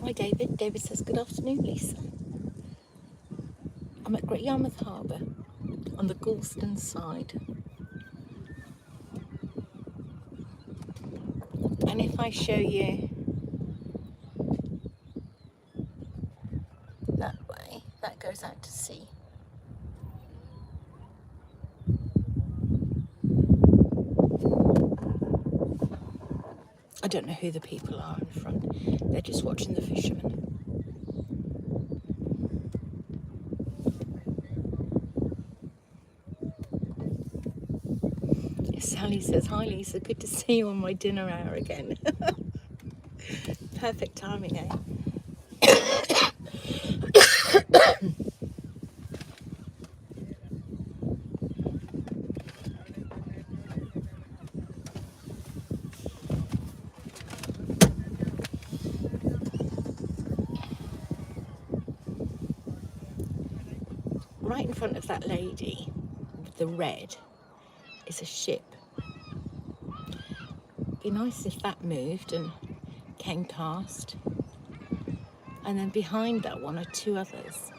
Hi David. David says, good afternoon, Lisa. I'm at Great Yarmouth Harbour on the Gorleston side. And if I show you that way, that goes out to sea. I don't know who the people are in front. They're just watching the fishermen. Sally says, hi Lisa, good to see you on my dinner hour again. Perfect timing, eh? Right in front of that lady with the red is a ship. Be nice if that moved and came past. And then behind that one are two others.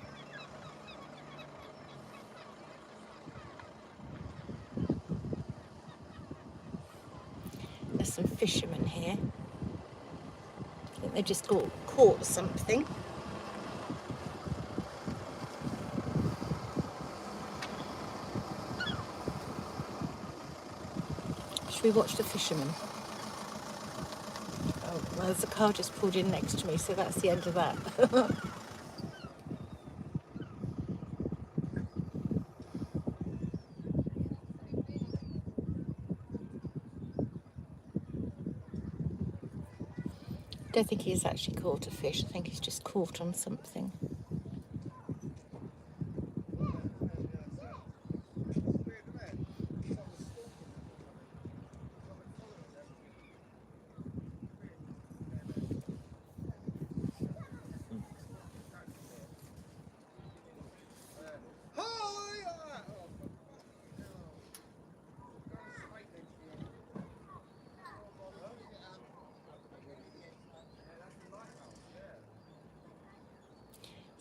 There's some fishermen here. I think they just got caught something. Should we watch the fishermen? Oh, well, there's a car just pulled in next to me, so that's the end of that. I don't think he's actually caught a fish. I think he's just caught on something.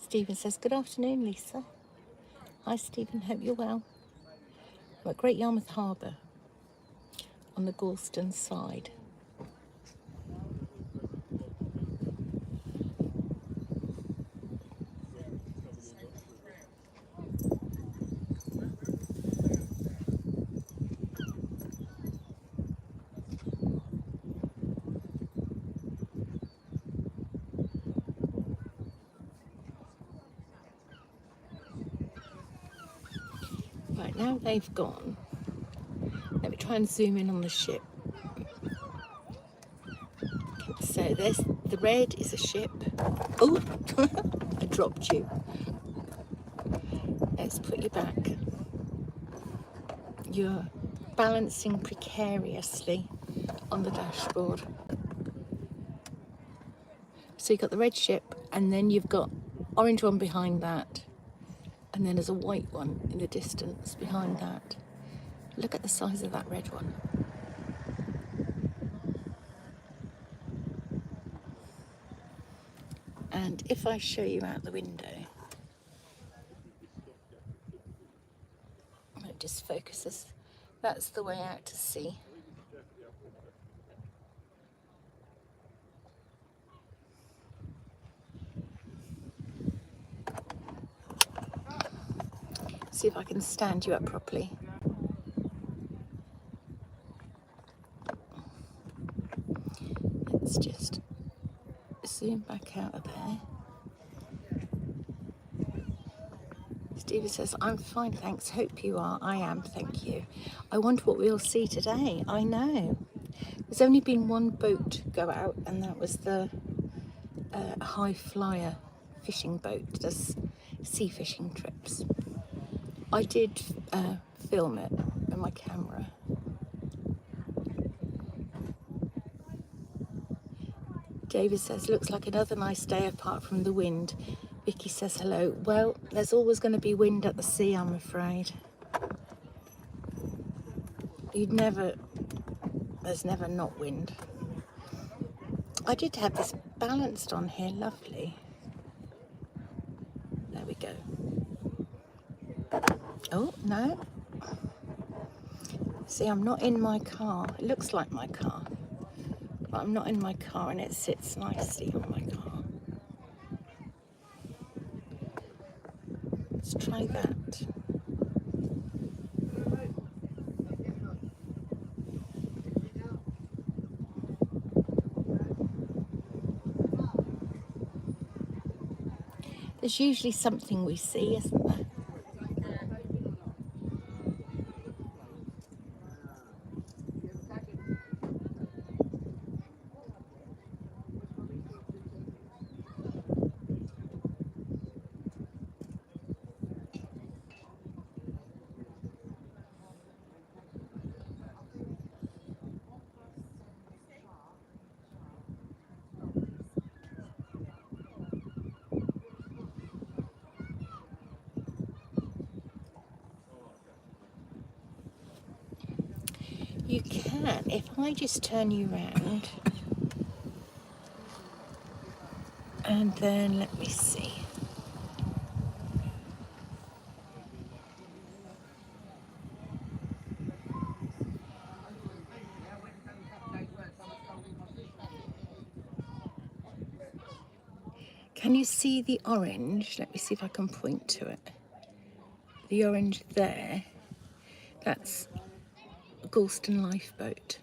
Stephen says, good afternoon, Lisa. Hi, Stephen. Hope you're well. We're at Great Yarmouth Harbour on the Gorleston side. Right, now they've gone. Let me try and zoom in on the ship. So there's the red is a ship. Oh, I dropped you. Let's put you back. You're balancing precariously on the dashboard. So you've got the red ship, and then you've got orange one behind that, and then there's a white one in the distance behind that. Look at the size of that red one. And if I show you out the window, it just focuses. That's the way out to sea. See if I can stand you up properly. Let's just zoom back out of there. Stevie says, I'm fine, thanks. Hope you are. I am, thank you. I wonder what we'll see today. I know. There's only been one boat go out, and that was the high flyer fishing boat, does sea fishing trips. I did film it with my camera. David says, looks like another nice day apart from the wind. Vicky says hello. Well, there's always going to be wind at the sea, I'm afraid. There's never not wind. I did have this balanced on here, lovely. There we go. Oh, no. See, I'm not in my car. It looks like my car, but I'm not in my car and it sits nicely on my car. Let's try that. There's usually something we see, isn't there? You can, if I just turn you round, and then let me see. Can you see the orange? Let me see if I can point to it. The orange there, that's a Gorleston lifeboat.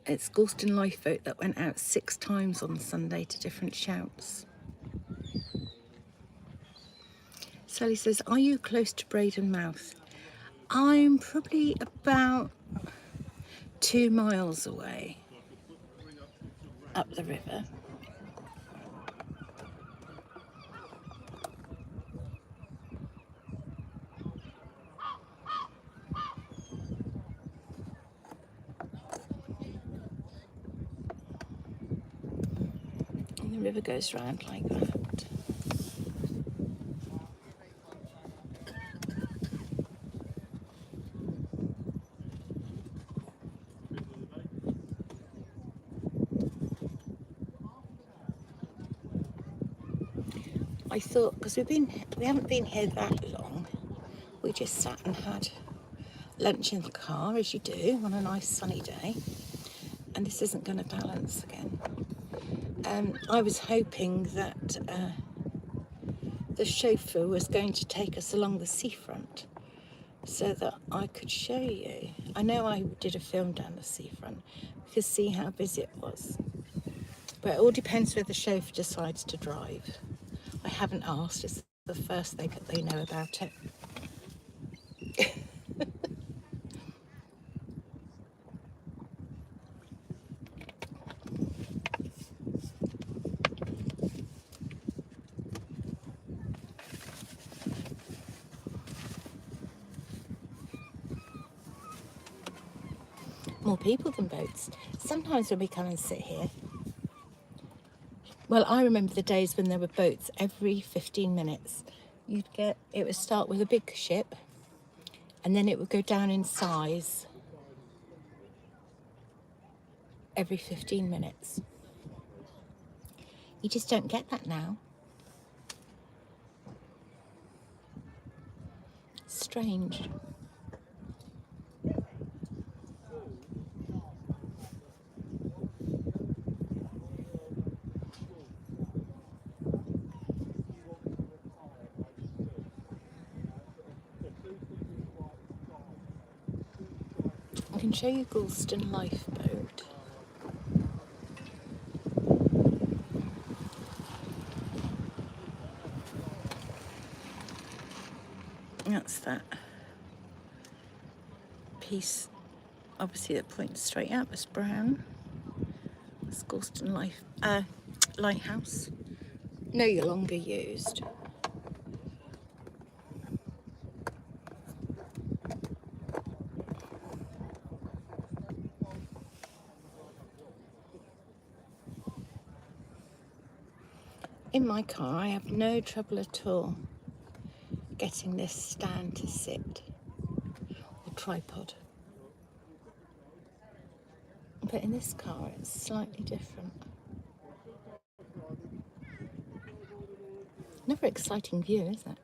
It's Gorleston lifeboat that went out 6 times on Sunday to different shouts. Sally says, are you close to Braden Mouth? I'm probably about 2 miles away up the river. And the river goes round like that. I thought, because we haven't been here that long, we just sat and had lunch in the car, as you do on a nice sunny day, and this isn't going to balance again. I was hoping that the chauffeur was going to take us along the seafront so that I could show you. I know I did a film down the seafront, you could see how busy it was, but it all depends where the chauffeur decides to drive. I haven't asked, it's the first they know about it. More people than boats. Sometimes when we come and sit here, well, I remember the days when there were boats every 15 minutes. It would start with a big ship and then it would go down in size every 15 minutes. You just don't get that now. Strange. I can show you Gorleston lifeboat. That's that piece, obviously, that points straight out. It's brown. It's Gorleston lighthouse. No longer used. In my car, I have no trouble at all getting this stand to sit, or tripod. But in this car, it's slightly different. Another exciting view, isn't it?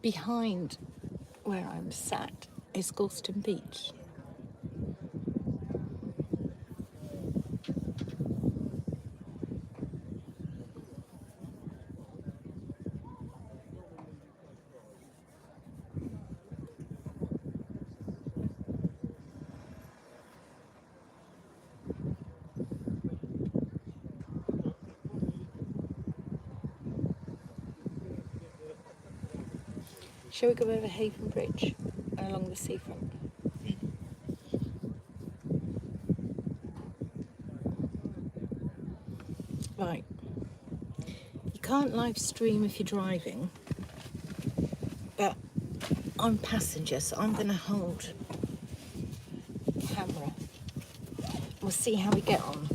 Behind where I'm sat is Gorleston Beach. Shall we go over Haven Bridge and along the seafront? Right. You can't live stream if you're driving, but I'm passenger, so I'm going to hold the camera. We'll see how we get on.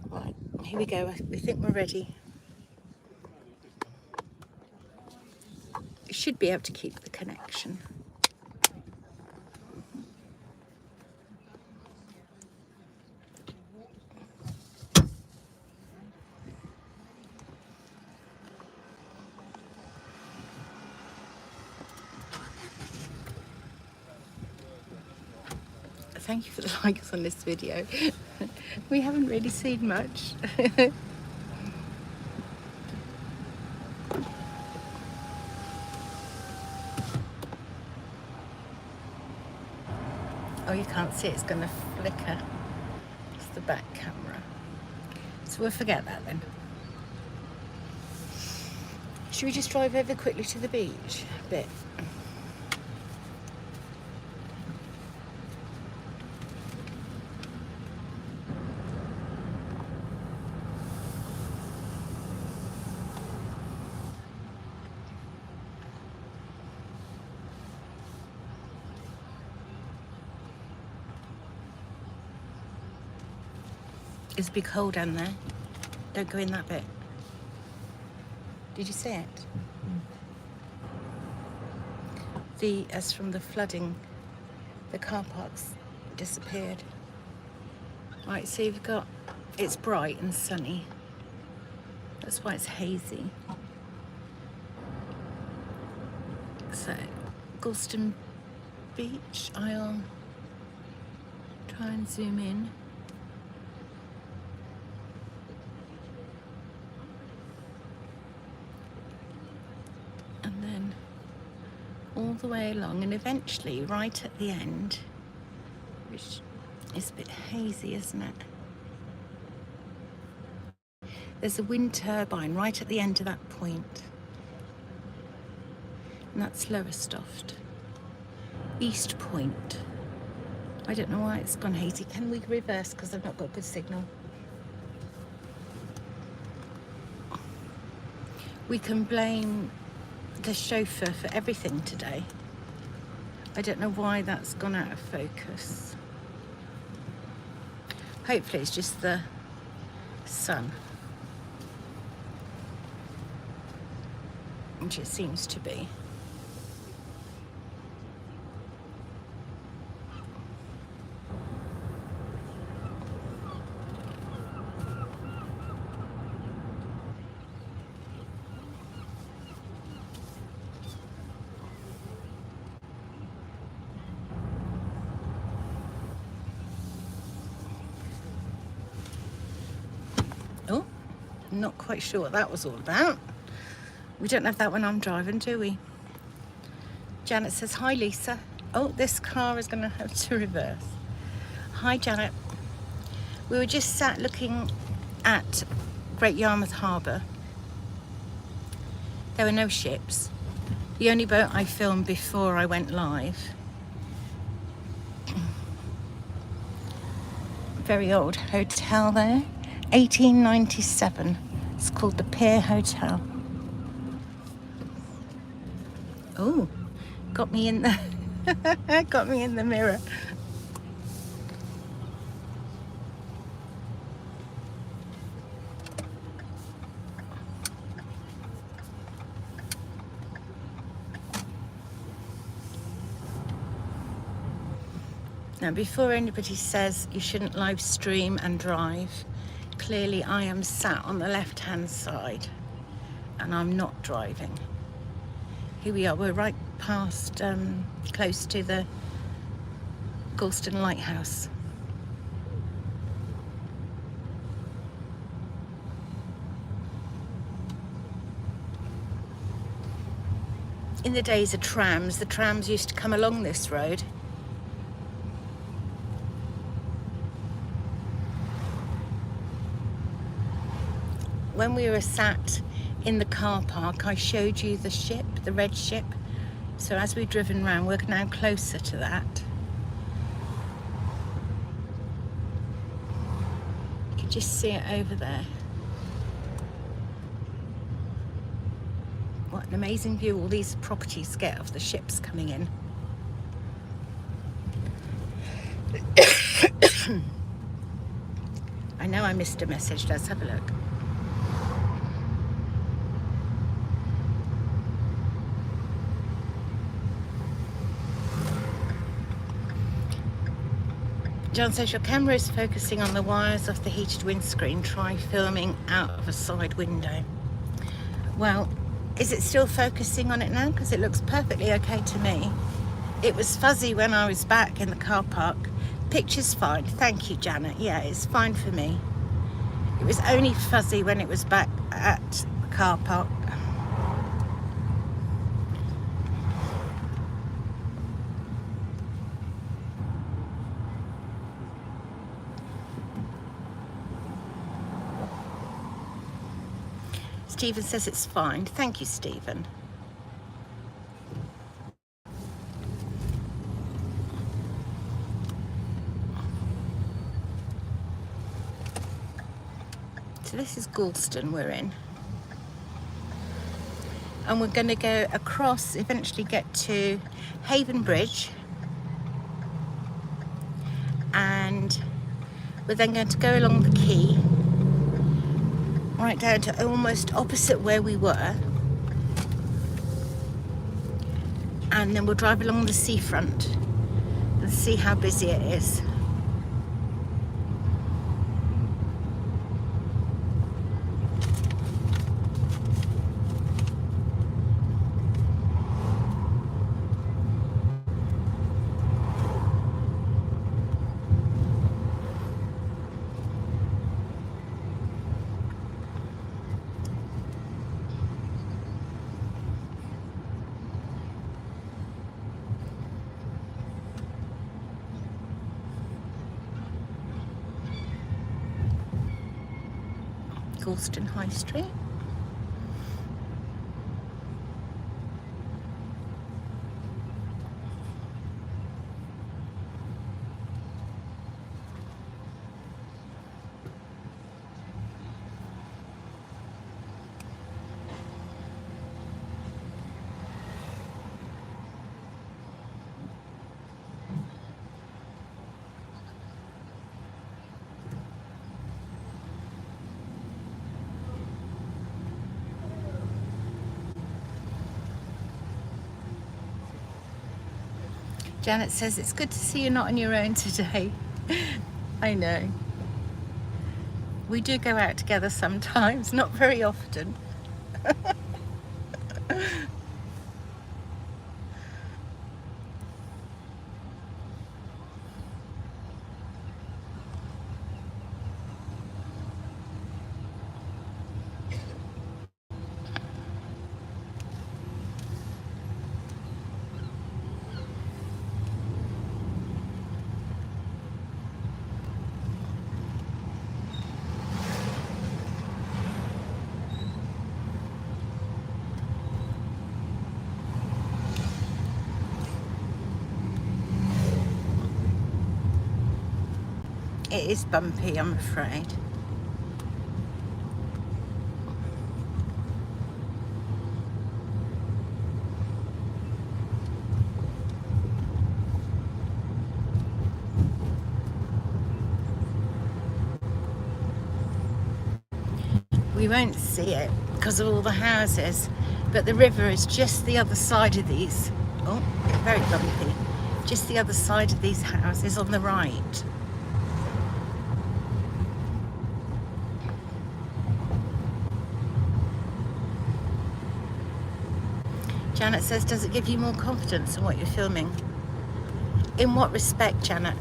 Right, here we go. We think we're ready. You should be able to keep the connection. Thank you for the likes on this video. We haven't really seen much. Oh, you can't see it, it's going to flicker. It's the back camera. So we'll forget that then. Should we just drive over quickly to the beach a bit? It's a big hole down there. Don't go in that bit. Did you see it? As from the flooding, the car parks disappeared. Right, so you've got, it's bright and sunny. That's why it's hazy. So, Gorleston Beach, I'll try and zoom in. And then all the way along, and eventually right at the end, which is a bit hazy, isn't it? There's a wind turbine right at the end of that point. And that's Lowestoft. East Point. I don't know why it's gone hazy. Can we reverse? Because I've not got good signal. We can blame the chauffeur for everything today. I don't know why that's gone out of focus. Hopefully it's just the sun, which it seems to be. I'm not quite sure what that was all about. We don't have that when I'm driving, do we? Janet says, hi Lisa. Oh, this car is going to have to reverse. Hi Janet. We were just sat looking at Great Yarmouth Harbour. There were no ships. The only boat I filmed before I went live. Very old hotel there, 1897. It's called the Pier Hotel. Oh, got me in the got me in the mirror. Now, before anybody says you shouldn't live stream and drive, clearly I am sat on the left-hand side and I'm not driving. Here we are, we're right past, close to the Gorleston Lighthouse. In the days of trams, the trams used to come along this road. When we were sat in the car park, I showed you the ship, the red ship. So as we've driven round, we're now closer to that. You can just see it over there. What an amazing view all these properties get of the ships coming in. I know I missed a message, let's have a look. John says, your camera is focusing on the wires of the heated windscreen. Try filming out of a side window. Well, is it still focusing on it now? Because it looks perfectly okay to me. It was fuzzy when I was back in the car park. Picture's fine. Thank you, Janet. Yeah, it's fine for me. It was only fuzzy when it was back at the car park. Stephen says it's fine. Thank you, Stephen. So this is Gorleston we're in. And we're going to go across, eventually get to Haven Bridge. And we're then going to go along the quay. Right down to almost opposite where we were, and then we'll drive along the seafront and see how busy it is. Gorleston High Street. Janet says, it's good to see you're not on your own today. I know. We do go out together sometimes, not very often. It is bumpy, I'm afraid. We won't see it because of all the houses, but the river is just the other side of these. Oh, it's very bumpy. Just the other side of these houses on the right. Janet says, does it give you more confidence in what you're filming? In what respect, Janet?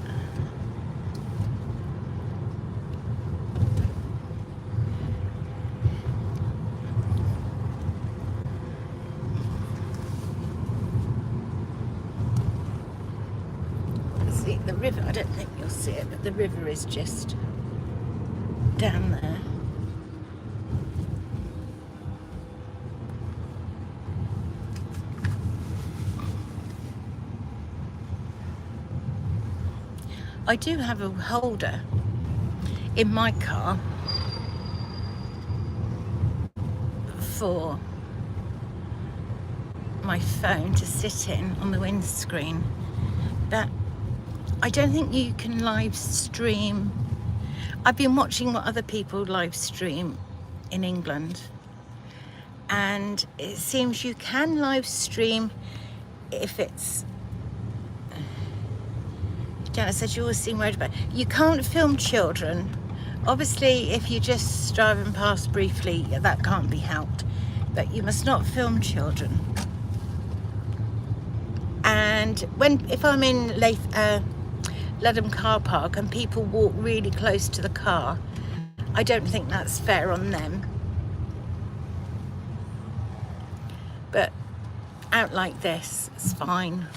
See, the river, I don't think you'll see it, but the river is just down there. I do have a holder in my car for my phone to sit in on the windscreen, but I don't think you can live stream. I've been watching what other people live stream in England, and it seems you can live stream if it's... Janet says you always seem worried about it. You can't film children. Obviously, if you're just driving past briefly, that can't be helped, but you must not film children. And if I'm in Ludham car park and people walk really close to the car, I don't think that's fair on them. But out like this, it's fine.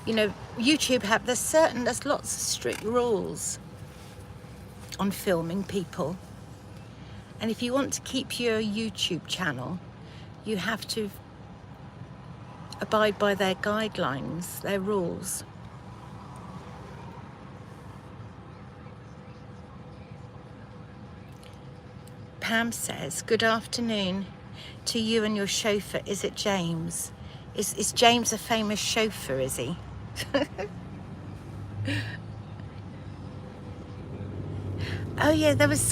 You know, YouTube there's lots of strict rules on filming people. And if you want to keep your YouTube channel, you have to abide by their guidelines, their rules. Pam says, good afternoon to you and your chauffeur. Is it James? Is James a famous chauffeur, is he? Oh yeah, there was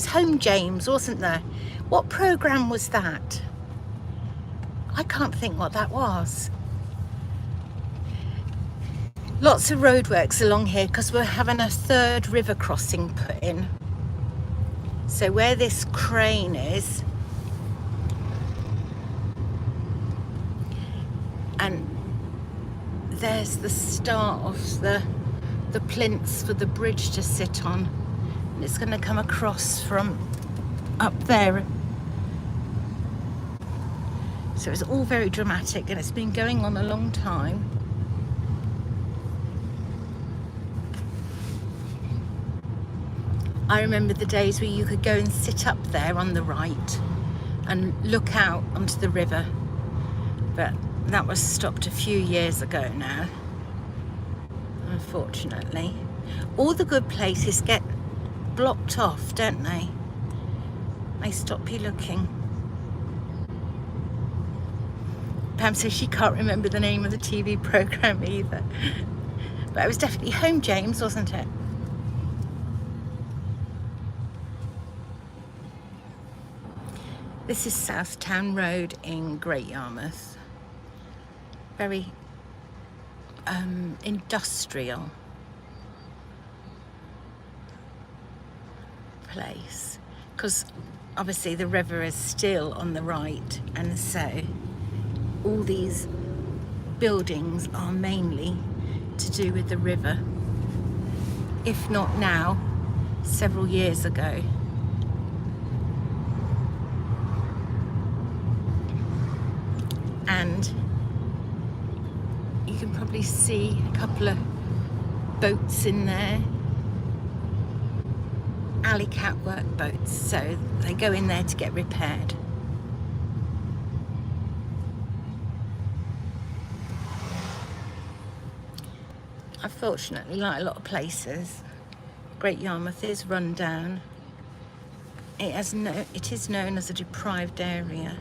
Home James, wasn't there? What programme was that? I can't think what that was. Lots of roadworks along here because we're having a third river crossing put in. So where this crane is, and there's the start of the plinths for the bridge to sit on, and it's going to come across from up there. So it's all very dramatic, and it's been going on a long time. I remember the days where you could go and sit up there on the right and look out onto the river, but that was stopped a few years ago now, unfortunately. All the good places get blocked off, don't they? They stop you looking. Pam says she can't remember the name of the TV programme either. But it was definitely Home James, wasn't it? This is Southtown Road in Great Yarmouth. Very industrial place, because obviously the river is still on the right, and so all these buildings are mainly to do with the river, if not now, several years ago. And you can probably see a couple of boats in there, alley catwork boats, so they go in there to get repaired. Unfortunately, like a lot of places, Great Yarmouth is run down. It is known as a deprived area.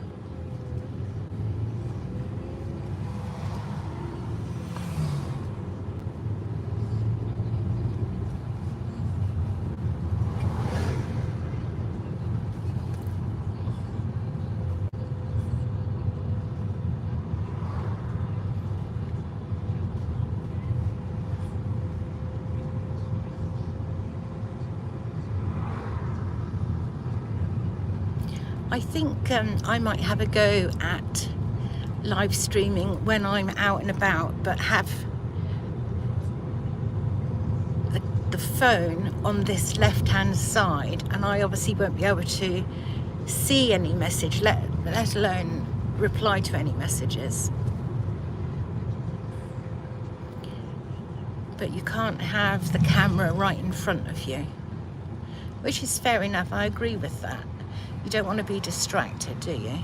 I think I might have a go at live streaming when I'm out and about, but have the phone on this left hand side, and I obviously won't be able to see any message, let alone reply to any messages. But you can't have the camera right in front of you, which is fair enough. I agree with that. You don't want to be distracted, do you?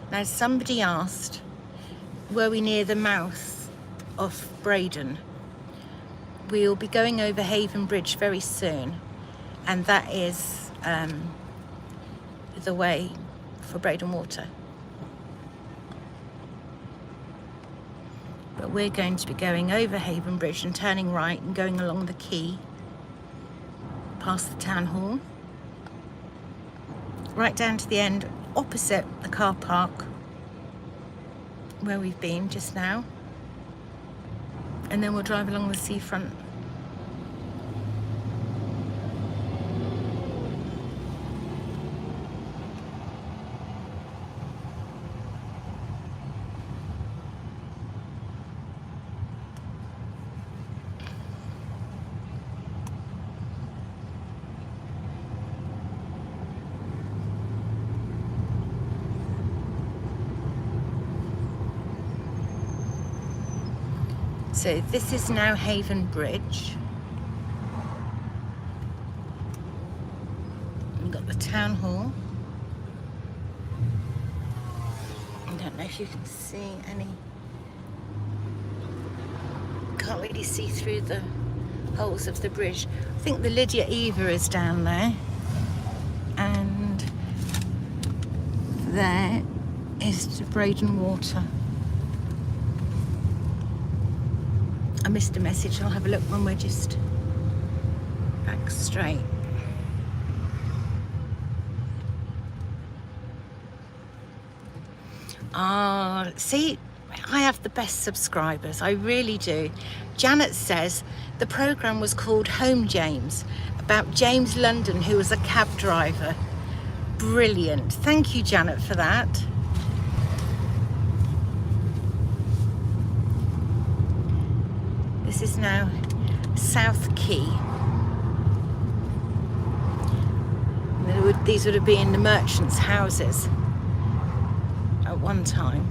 Now, somebody asked, were we near the mouth of Braden? We'll be going over Haven Bridge very soon, and that is the way for Braden Water. But we're going to be going over Haven Bridge and turning right and going along the quay, past the town hall, right down to the end, opposite the car park where we've been just now, and then we'll drive along the seafront. So this is now Haven Bridge. We've got the town hall. I don't know if you can see any. Can't really see through the holes of the bridge. I think the Lydia Eva is down there. And there is the Braden Water. I missed a message. I'll have a look when we're just back straight. See, I have the best subscribers. I really do. Janet says the programme was called Home James, about James London, who was a cab driver. Brilliant. Thank you, Janet, for that. This is now South Quay. These would have been the merchants' houses at one time.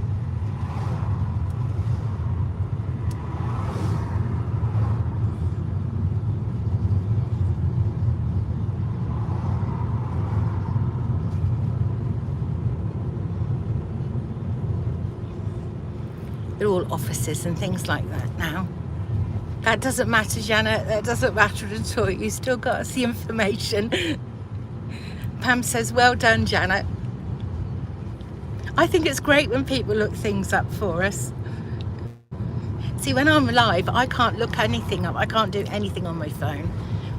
They're all offices and things like that now. That doesn't matter, Janet. That doesn't matter at all. You still got us the information. Pam says, well done, Janet. I think it's great when people look things up for us. See, when I'm live, I can't look anything up. I can't do anything on my phone.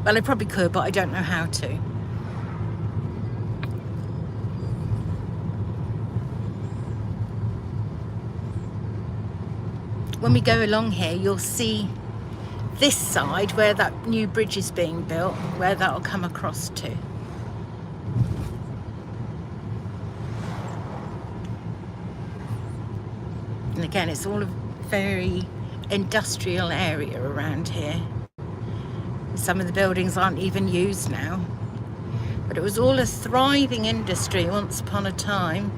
Well, I probably could, but I don't know how to. When we go along here, you'll see this side where that new bridge is being built, where that'll come across to. And again, it's all a very industrial area around here. Some of the buildings aren't even used now, but it was all a thriving industry once upon a time.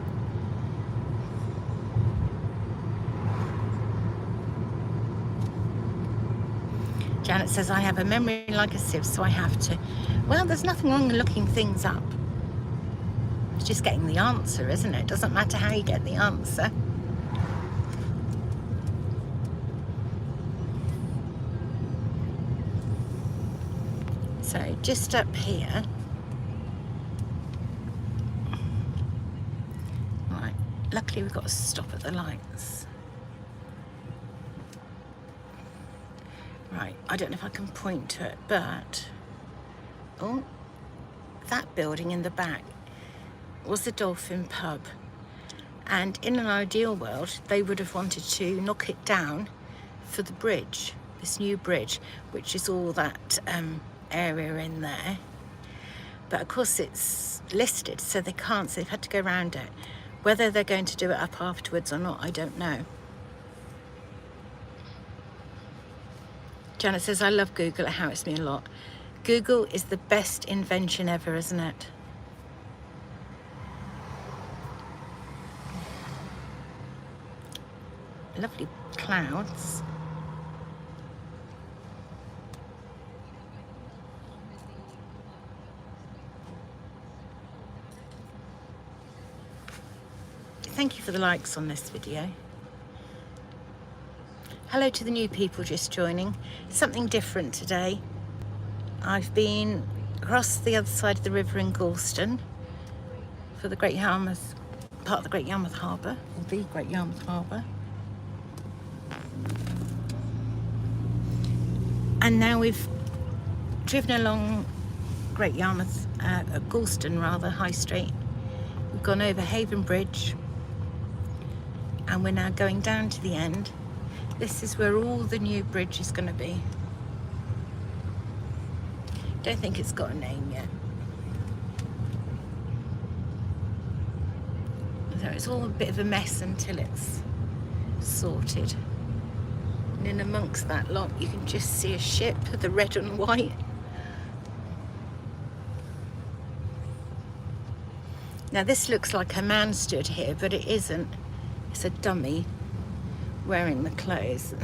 Janet says, I have a memory like a sieve, so I have to. Well, there's nothing wrong with looking things up. It's just getting the answer, isn't it? Doesn't matter how you get the answer. So just up here. Right, luckily we've got to stop at the lights. Right, I don't know if I can point to it, but oh, that building in the back was the Dolphin pub, and in an ideal world they would have wanted to knock it down for the bridge, this new bridge, which is all that area in there, but of course it's listed, so they can't, so they've had to go around it. Whether they're going to do it up afterwards or not, I don't know. Janet says, I love Google, it helps me a lot. Google is the best invention ever, isn't it? Lovely clouds. Thank you for the likes on this video. Hello to the new people just joining. Something different today. I've been across the other side of the river in Gorleston for the Great Yarmouth, part of the Great Yarmouth Harbour, or the Great Yarmouth Harbour. And now we've driven along Great Yarmouth, Gorleston rather, High Street. We've gone over Haven Bridge and we're now going down to the end. This is where all the new bridge is going to be. Don't think it's got a name yet. So it's all a bit of a mess until it's sorted. And in amongst that lot, you can just see a ship, the red and white. Now this looks like a man stood here, but it isn't. It's a dummy wearing the clothes.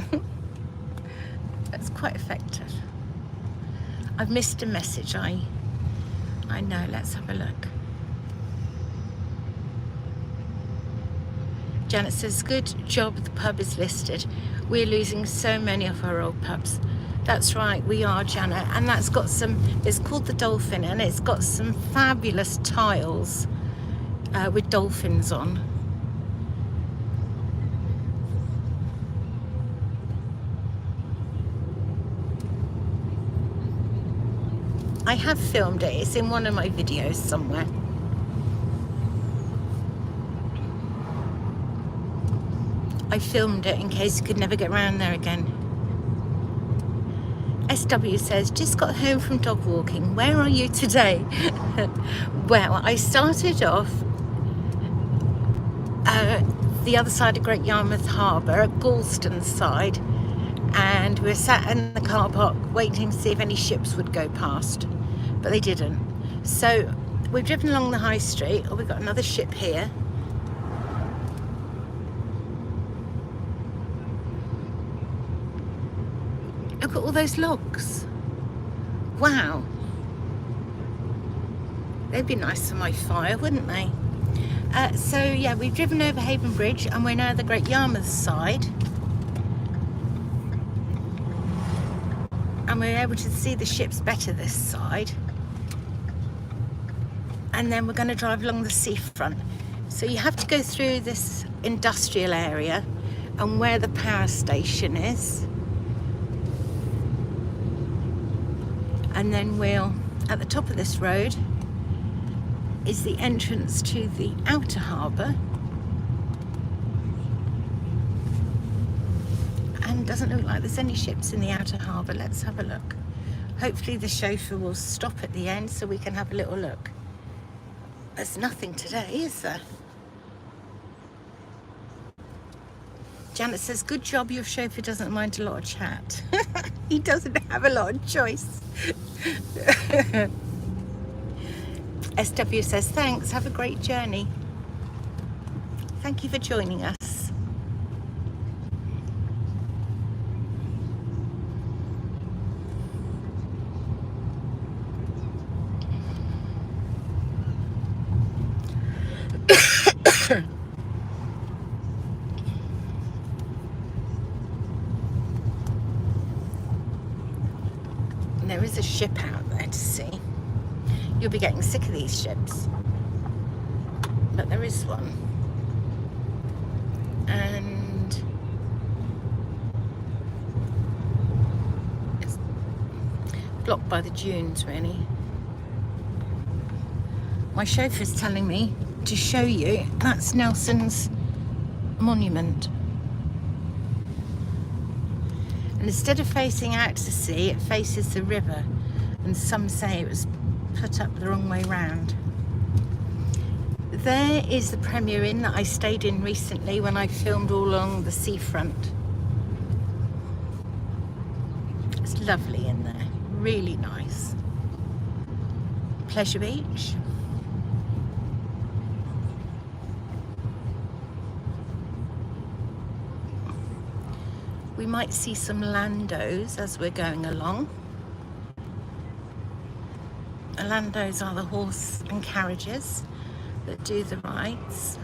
That's quite effective. I've missed a message, I know, let's have a look. Janet says, good job the pub is listed. We're losing so many of our old pubs. That's right, we are, Janet, and that's got some, it's called the Dolphin, and it's got some fabulous tiles with dolphins on. I have filmed it, it's in one of my videos somewhere. I filmed it in case you could never get around there again. SW says, just got home from dog walking. Where are you today? Well, I started off the other side of Great Yarmouth Harbour, at Gorleston side, and we were sat in the car park waiting to see if any ships would go past, but they didn't. So we've driven along the high street. Oh, we've got another ship here. Look at all those logs. Wow. They'd be nice for my fire, wouldn't they? So yeah, we've driven over Haven Bridge and we're now at the Great Yarmouth side. And we're able to see the ships better this side. And then we're going to drive along the seafront. So you have to go through this industrial area and where the power station is. And then we'll, at the top of this road, is the entrance to the outer harbour. And doesn't look like there's any ships in the outer harbour. Let's have a look. Hopefully the chauffeur will stop at the end so we can have a little look. There's nothing today, is there? Janet says, good job your chauffeur doesn't mind a lot of chat. He doesn't have a lot of choice. SW says, thanks, have a great journey. Thank you for joining us. There is a ship out there to see. You'll be getting sick of these ships, but there is one. And it's blocked by the dunes, really. My chauffeur's telling me to show you, that's Nelson's monument. And instead of facing out to sea, it faces the river. And some say it was put up the wrong way round. There is the Premier Inn that I stayed in recently when I filmed all along the seafront. It's lovely in there, really nice. Pleasure Beach. We might see some landos as we're going along. The landos are the horse and carriages that do the rides.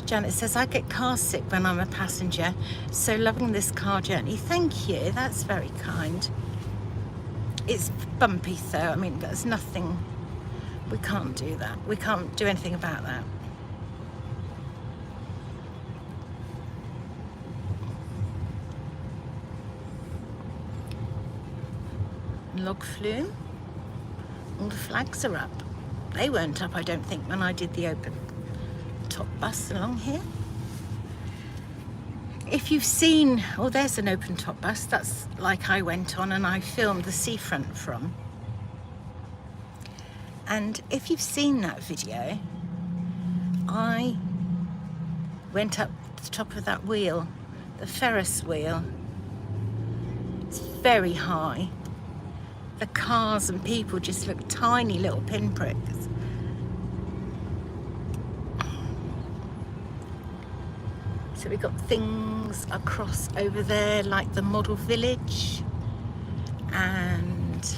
Janet says, I get car sick when I'm a passenger, so loving this car journey. Thank you, that's very kind. It's bumpy though, I mean, there's nothing, we can't do that. We can't do anything about that. Log flume. All the flags are up. They weren't up, I don't think, when I did the open top bus along here. If you've seen, oh, there's an open top bus, that's like I went on and I filmed the seafront from. And if you've seen that video, I went up the top of that wheel, the Ferris wheel. It's very high. The cars and people just look tiny little pinpricks. So we've got things across over there like the model village, and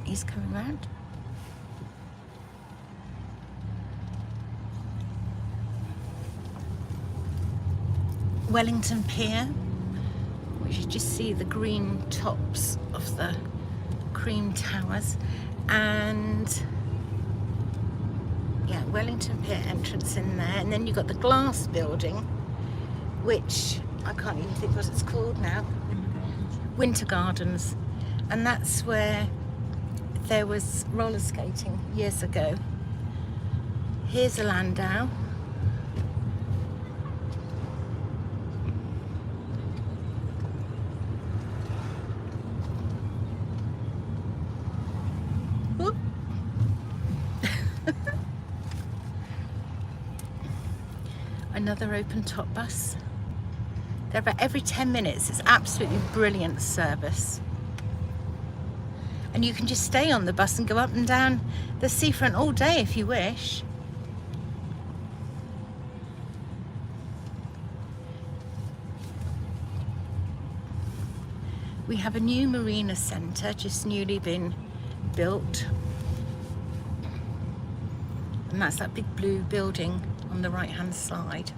he's coming round. Wellington Pier. You just see the green tops of the cream towers, and yeah, Wellington Pier entrance in there, and then you've got the glass building, which I can't even think what it's called now. Winter Gardens, and that's where there was roller skating years ago. Here's a landau. Another open top bus. They're about every 10 minutes. It's absolutely brilliant service. And you can just stay on the bus and go up and down the seafront all day if you wish. We have a new marina centre just newly been built. And that's that big blue building on the right hand side.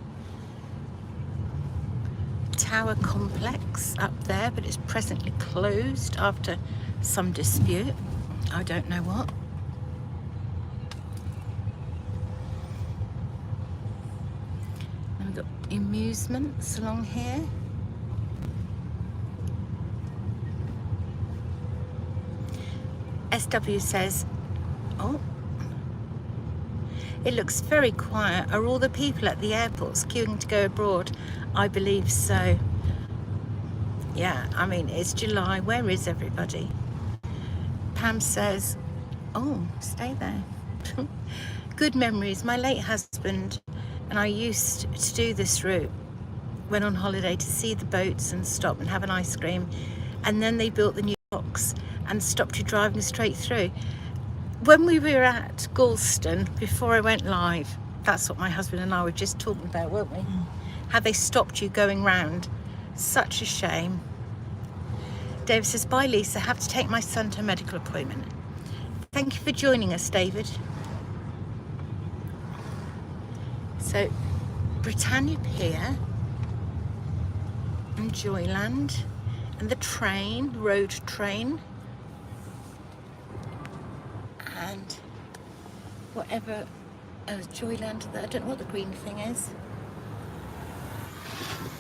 Tower complex up there, but it's presently closed after some dispute. I don't know what. And we've got amusements along here. SW says, oh, it looks very quiet. Are all the people at the airports queuing to go abroad? I believe so. Yeah, I mean, it's July. Where is everybody? Pam says, oh, stay there. Good memories. My late husband and I used to do this route. Went on holiday to see the boats and stop and have an ice cream. And then they built the new docks and stopped you driving straight through. When we were at Gorleston, before I went live, that's what my husband and I were just talking about, weren't we? How they stopped you going round. Such a shame. David says, bye Lisa, have to take my son to a medical appointment. Thank you for joining us, David. So, Britannia Pier. and Joyland, and the train, road train, and whatever. Oh, Joyland, I don't know what the green thing is.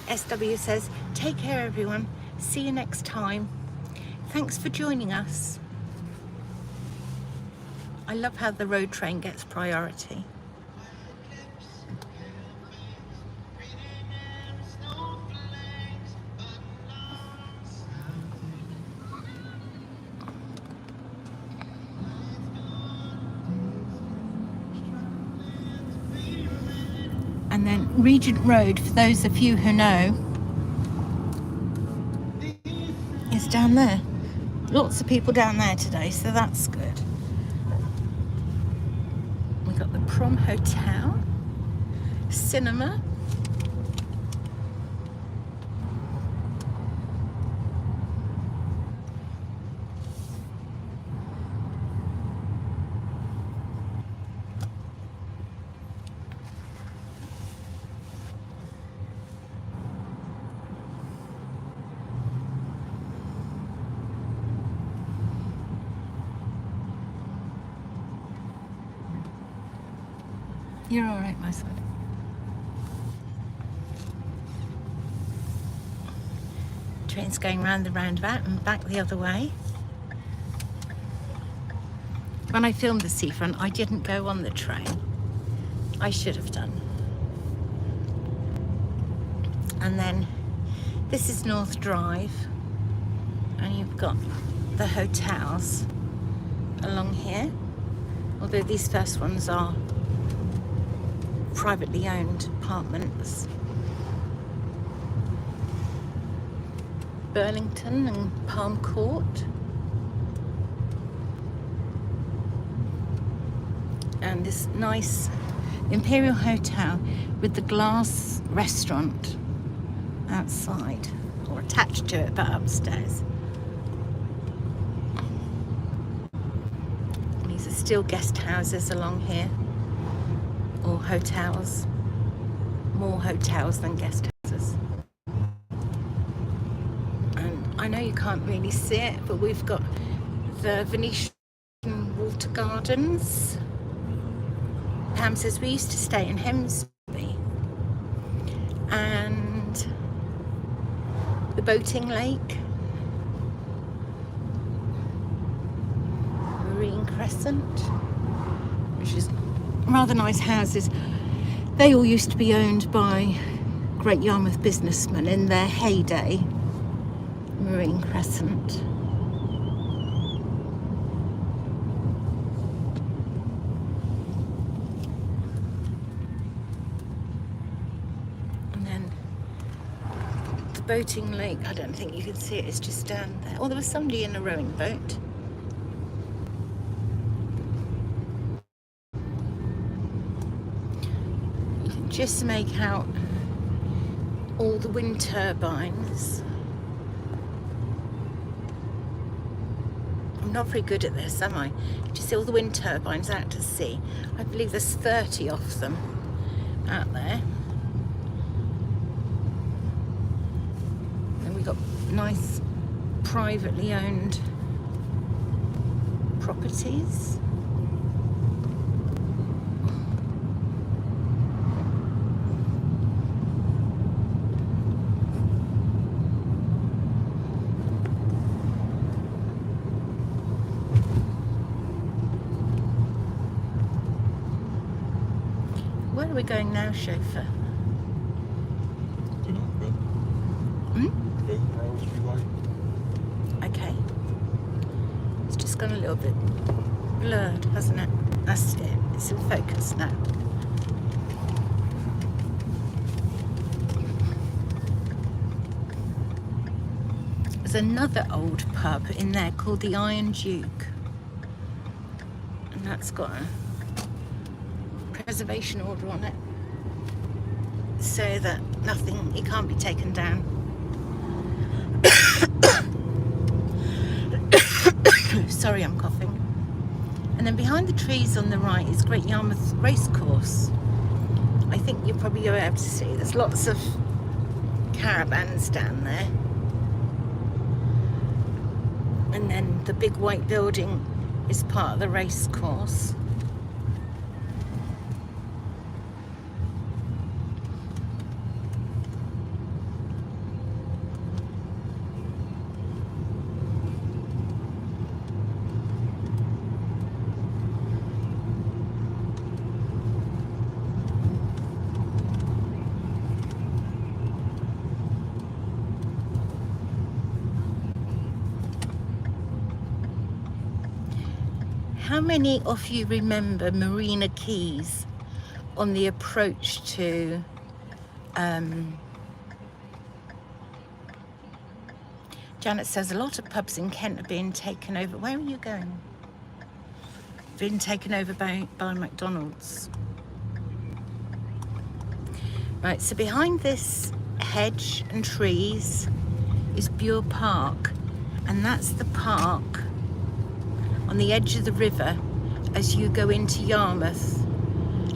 SW says, take care everyone, see you next time. Thanks for joining us. I love how the road train gets priority. And then Regent Road, for those of you who know, is down there. Lots of people down there today, so that's good. We got the Prom Hotel, cinema. You're all right, my son. Train's going round the roundabout and back the other way. When I filmed the Seafront, I didn't go on the train. I should have done. And then this is North Drive, and you've got the hotels along here, although these first ones are privately owned apartments. Burlington and Palm Court. And this nice Imperial Hotel with the glass restaurant outside, or attached to it, but upstairs. These are still guest houses along here, or hotels. More hotels than guest houses. And I know you can't really see it, but we've got the Venetian Water Gardens. Pam says we used to stay in Hemsby, and the boating lake, Marine Crescent, which is rather nice houses. They all used to be owned by great Yarmouth businessmen in their heyday. Marine Crescent. Boating lake, I don't think you can see it, it's just down there. Oh, there was somebody in a rowing boat. You can just make out all the wind turbines. I'm not very good at this, am I? Just see all the wind turbines out to sea. I believe there's 30 of them out there. Got nice privately owned properties. Where are we going now, chauffeur? Okay. It's just gone a little bit blurred, hasn't it? That's it. It's in focus now. There's another old pub in there called the Iron Duke. And that's got a preservation order on it, so that it can't be taken down. Sorry, I'm coughing. And then behind the trees on the right is Great Yarmouth Racecourse. I think you'll probably be able to see there's lots of caravans down there. And then the big white building is part of the race course. How many of you remember Marina Quays on the approach to Janet says a lot of pubs in Kent are being taken over. Where are you going? Being taken over by McDonald's. Right, so behind this hedge and trees is Bure Park, and that's the park on the edge of the river as you go into Yarmouth.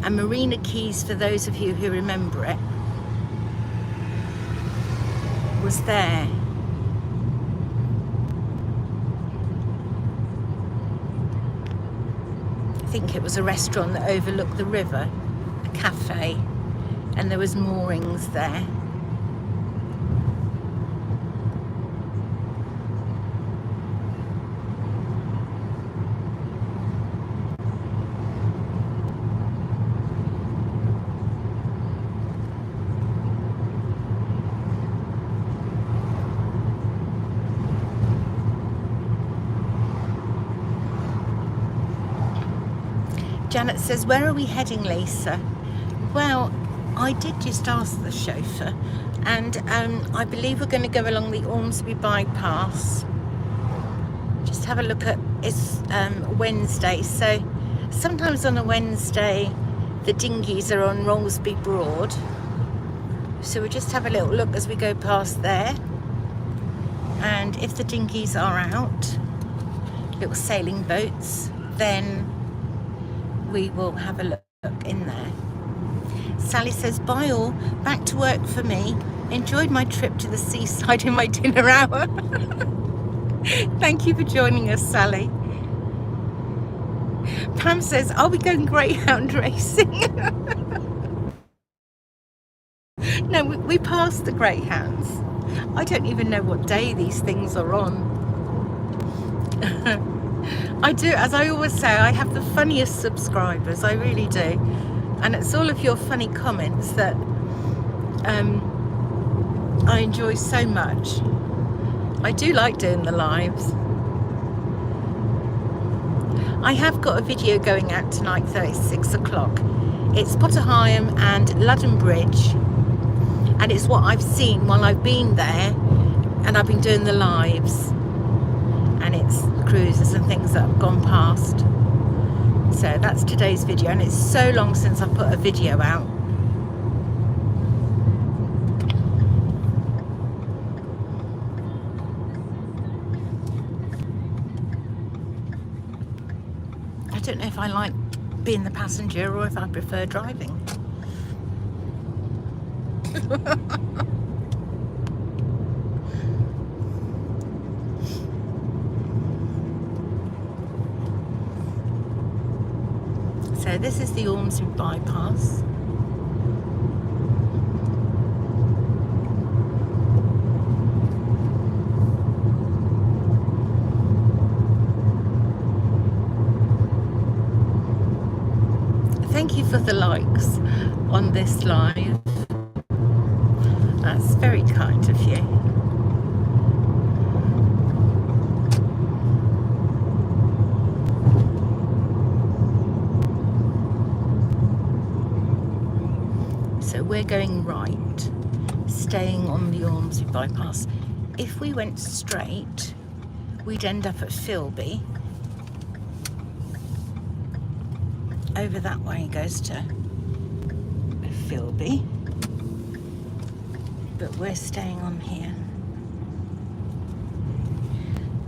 And Marina Quays, for those of you who remember it, was there. I think it was a restaurant that overlooked the river, a cafe, and there was moorings there. Janet says, where are we heading, Lisa? Well, I did just ask the chauffeur, and I believe we're going to go along the Ormsby bypass. Just have a look at, it's Wednesday, so sometimes on a Wednesday the dinghies are on Rollsby Broad, so we'll just have a little look as we go past there, and if the dinghies are out, little sailing boats, then we will have a look in there. Sally says, bye all, back to work for me. Enjoyed my trip to the seaside in my dinner hour. Thank you for joining us, Sally. Pam says, are we going greyhound racing? No, we passed the greyhounds. I don't even know what day these things are on. I do, as I always say, I have the funniest subscribers, I really do. And it's all of your funny comments that I enjoy so much. I do like doing the lives. I have got a video going out tonight, though, it's 6 o'clock. It's Potter Heigham and Ludden Bridge, and it's what I've seen while I've been there, and I've been doing the lives. And it's cruises and things that have gone past. So that's today's video, and it's so long since I put a video out. I don't know if I like being the passenger or if I prefer driving. So this is the Ormsby bypass. Thank you for the likes on this live. That's very kind of you. So we're going right, staying on the Ormsby bypass. If we went straight, we'd end up at Philby. Over that way goes to Philby, but we're staying on here.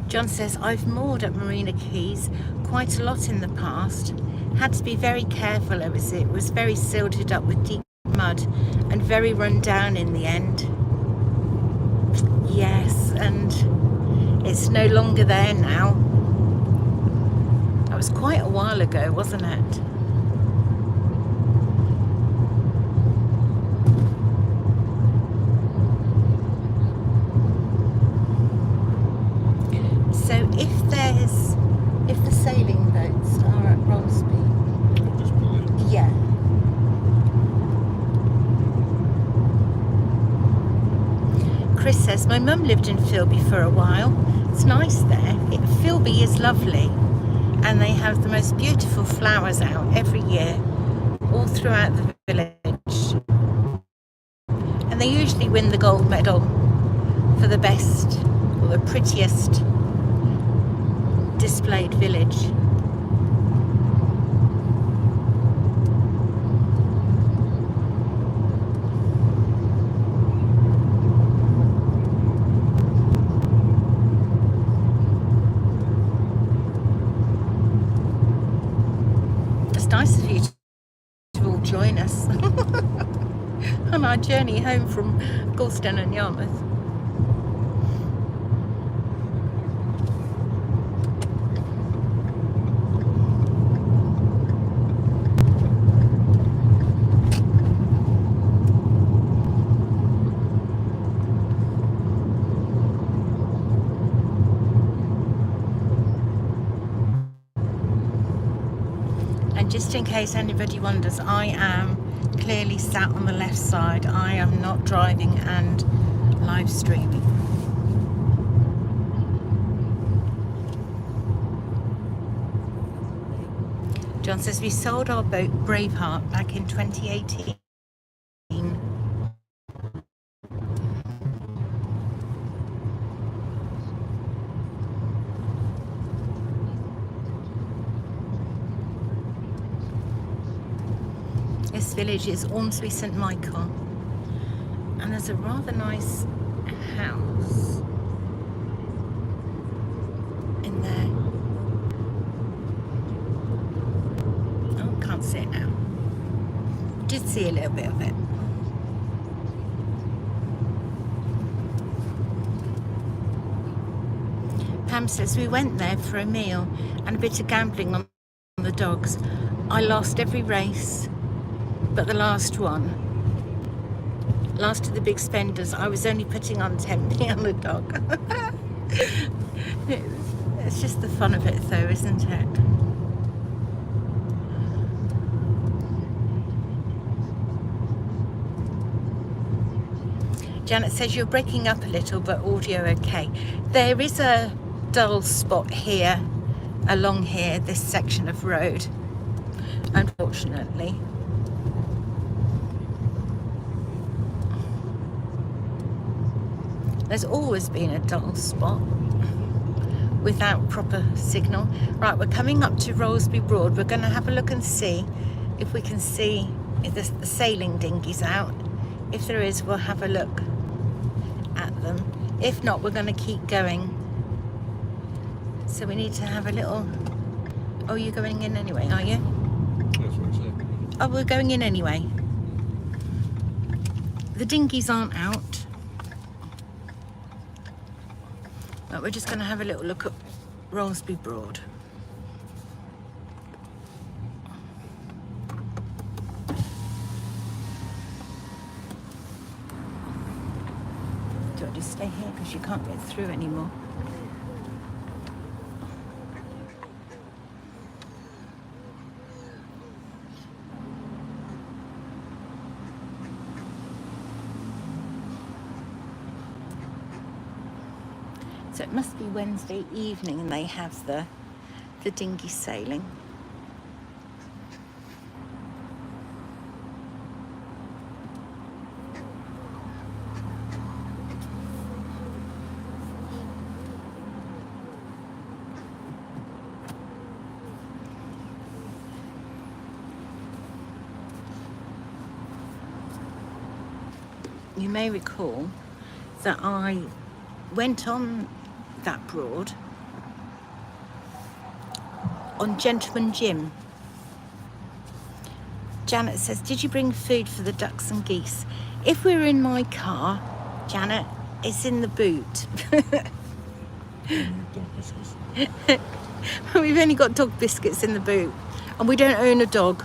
John says, I've moored at Marina Quays quite a lot in the past. Had to be very careful as it was very silted up with deep mud and very run down in the end. and it's no longer there now. That was quite a while ago, wasn't it? So if the sailing boats are at Rolsby, yeah. Chris says, my mum lived in Filby for a while. It's nice there. Filby is lovely, and they have the most beautiful flowers out every year, all throughout the village. And they usually win the gold medal for the best or the prettiest displayed village. It's nice of you to all join us on our journey home from Gorleston and Yarmouth. Just in case anybody wonders, I am clearly sat on the left side. I am not driving and live streaming. John says we sold our boat Braveheart back in 2018. This village is Ormsby St Michael, and there's a rather nice house in there. Oh, can't see it now. Did see a little bit of it. Pam says we went there for a meal and a bit of gambling on the dogs. I lost every race but the last of the big spenders. I was only putting on 10p on the dog. It's just the fun of it though, isn't it? Janet says you're breaking up a little, but audio okay. There is a dull spot here, along here, this section of road, unfortunately. There's always been a dull spot without proper signal. Right, we're coming up to Rolsby Broad. We're going to have a look and see if we can see if the sailing dinghy's out. If there is, we'll have a look at them. If not, we're going to keep going. So we need to have a little... Oh, you're going in anyway, are you? That's what I said. Oh, we're going in anyway. The dinghies aren't out. But we're just going to have a little look at Rolsby Broad. Do I just stay here because you can't get through anymore? So it must be Wednesday evening and they have the dinghy sailing. You may recall that I went on that broad on Gentleman Jim. Janet says, did you bring food for the ducks and geese? If we were in my car, Janet, It's in the boot. Dog biscuits. We've only got dog biscuits in the boot, and we don't own a dog.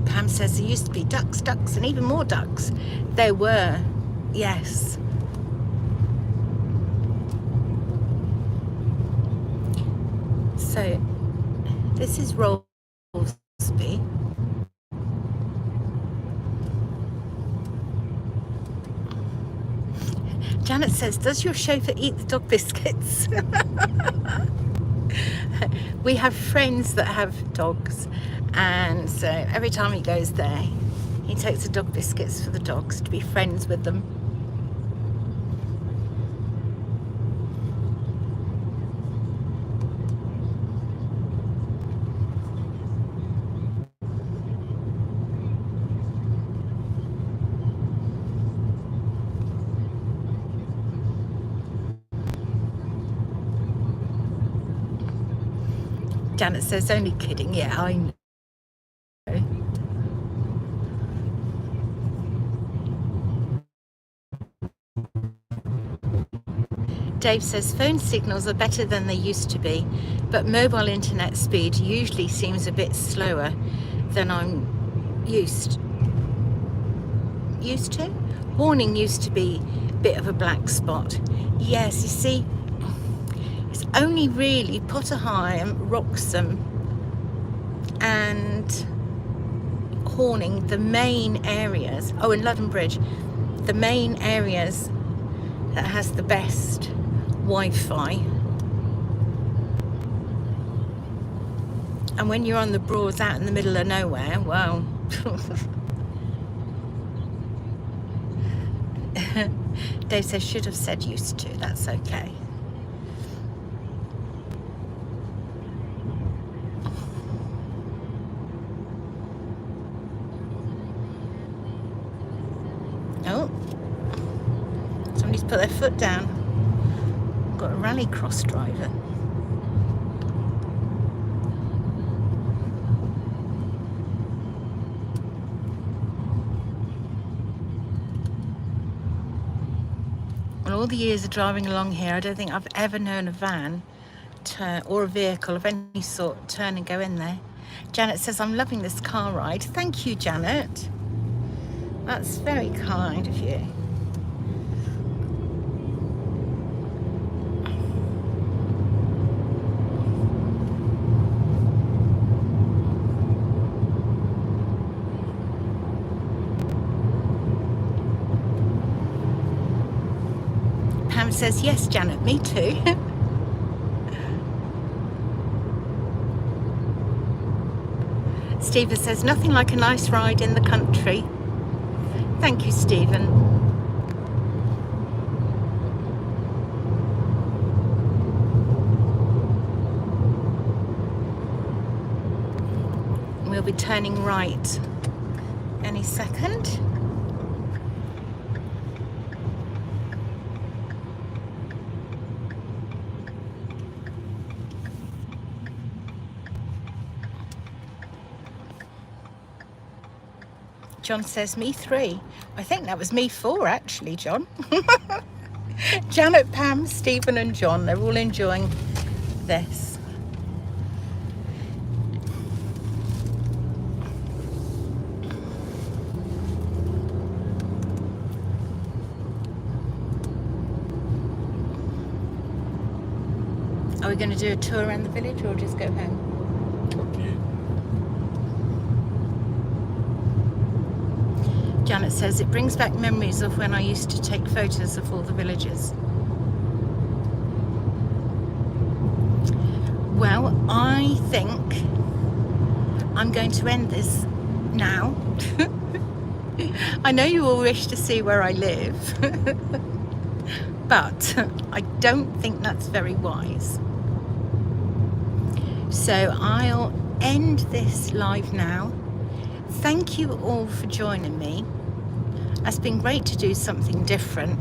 Pam says there used to be ducks, and even more ducks. There were, yes. So this is Rolsby. Janet says, does your chauffeur eat the dog biscuits? We have friends that have dogs, and so every time he goes there, he takes the dog biscuits for the dogs to be friends with them. Janet says, only kidding. Yeah, I know. Dave says, phone signals are better than they used to be, but mobile internet speed usually seems a bit slower than I'm used to. Warning used to be a bit of a black spot. Yes, you see, it's only really Potter Heigham, Wroxham and Horning, the main areas, oh, and London Bridge, the main areas that has the best Wi-Fi. And when you're on the Broads out in the middle of nowhere, well, Dave says, should have said used to, that's okay. Oh, somebody's put their foot down. Got a rallycross driver. In all the years of driving along here, I don't think I've ever known a van turn, or a vehicle of any sort, turn and go in there. Janet says, I'm loving this car ride. Thank you, Janet. That's very kind of you. Pam says, yes, Janet, me too. Stephen says, nothing like a nice ride in the country. Thank you, Stephen. We'll be turning right any second. John says, me 3. I think that was me 4, actually, John. Janet, Pam, Stephen and John, they're all enjoying this. Are we going to do a tour around the village or just go home? Janet says, it brings back memories of when I used to take photos of all the villages. Well, I think I'm going to end this now. I know you all wish to see where I live. but I don't think that's very wise. So I'll end this live now. Thank you all for joining me. It's been great to do something different.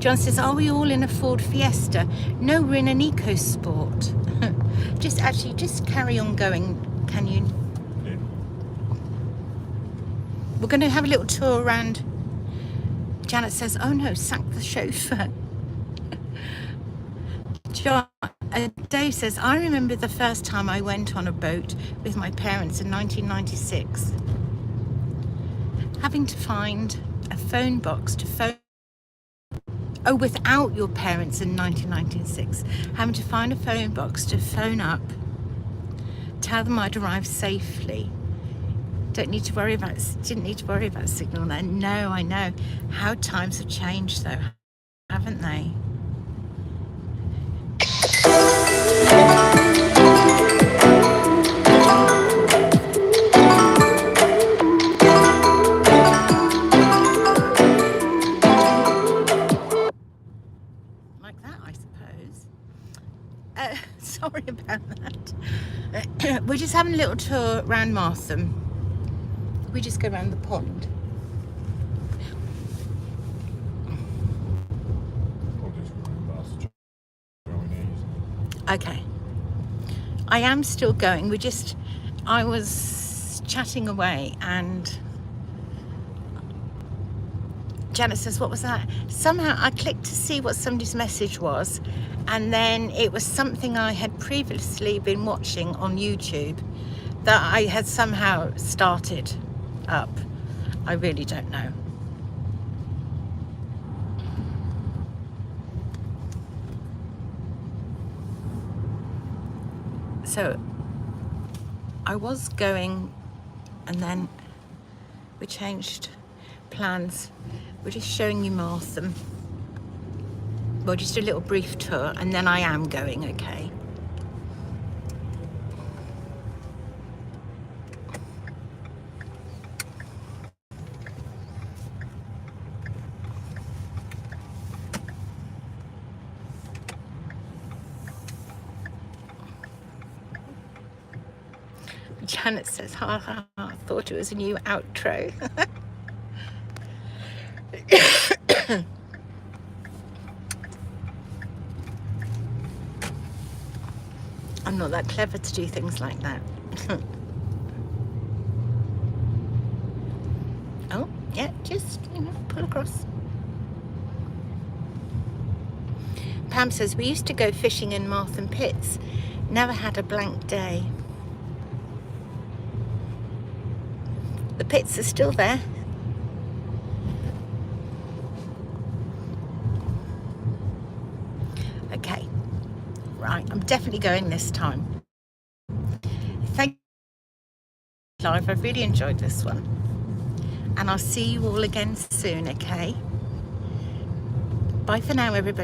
John says, are we all in a Ford Fiesta? No, we're in an EcoSport. just carry on going, can you? Yeah. We're going to have a little tour around. Janet says, oh no, sack the chauffeur. John, Dave says, I remember the first time I went on a boat with my parents in 1996. Having to find a phone box to phone. Oh, without your parents in 1996. Having to find a phone box to phone up, tell them I'd arrived safely. Didn't need to worry about signal then. No, I know. How times have changed though, haven't they? Like that, I suppose. Sorry about that. We're just having a little tour around Martham. We just go around the pond. Okay. I am still going. I was chatting away and Janet says, what was that? Somehow I clicked to see what somebody's message was, and then it was something I had previously been watching on YouTube that I had somehow started up. I really don't know. So I was going, and then we changed plans. We're just showing you Martham. Well, just a little brief tour, and then I am going, okay? Janet says, ha ha, I thought it was a new outro. I'm not that clever to do things like that. Oh, yeah, just, pull across. Pam says, we used to go fishing in Martham Pits. Never had a blank day. The pits are still there. Okay, right, I'm definitely going this time. Thank you, live. I've really enjoyed this one. And I'll see you all again soon, okay? Bye for now, everybody.